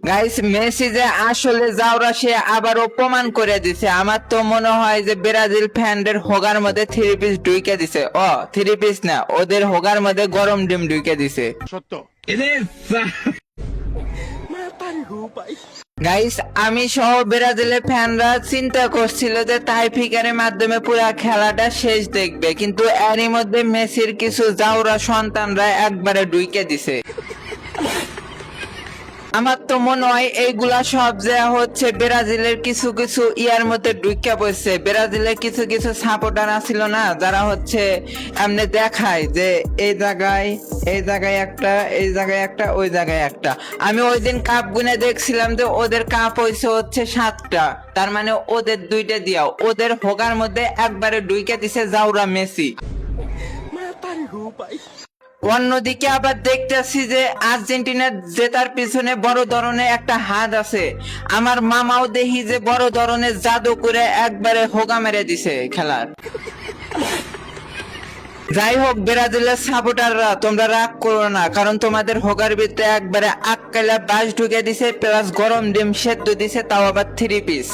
Guys, Messi যে আসলে যাওরা সে আবারও প্রমাণ করে দিছে। আমার তো মনে হয় যে ব্রাজিল ফ্যানদের হোগার মধ্যে থ্রি পিস ঢুকে দিছে। থ্রি পিস না, ওদের হোগার মধ্যে গরম ডিম ঢুকে দিছে। সত্য। গাইস, আমি সহ ব্রাজিলের ফ্যানরা চিন্তা করছিল যে টাই ফিকারের মাধ্যমে পুরো খেলাটা শেষ দেখবে, কিন্তু এরই মধ্যে মেসির কিছু জাউরা সন্তানরা একবারে ঢুকে দিছে। আমার তো মনে হয় এইগুলা সব যে হচ্ছে ব্রাজিলের কিছু কিছু ইয়ার মধ্যে ঢুকে পড়ছে। ব্রাজিলের কিছু কিছু সাপোর্টার ছিল না, যারা হচ্ছে এমনি দেখায় যে এই জায়গায় একটা, এই জায়গায় একটা, ওই জায়গায় একটা। আমি ওই দিন কাপ গুনে দেখছিলাম যে ওদের কাপ হয়েছে হচ্ছে 7টা, তার মানে ওদের 2টা দিয়াও ওদের হোগার মধ্যে একবারে ঢুকে দিছে জাউরা মেসি। অন্যদিকে আবার দেখতেছি যে আর্জেন্টিনার জেতার পিছনে বড় ধরনের একটা হাত আছে। আমার মামাও দেখি যে বড় ধরনের জাদু করে একবারে হোগা মেরে দিছে খেলার। যাই হোক, ব্রাজিলের সাপোর্টাররা তোমরা রাগ করো না, কারণ তোমাদের হোগার ভিতরে একবারে আক্কেলা বাস ঢুকে দিছে, প্লাস গরম ডিম সেদ্ধ দিছে, তাও আবার থ্রি পিস।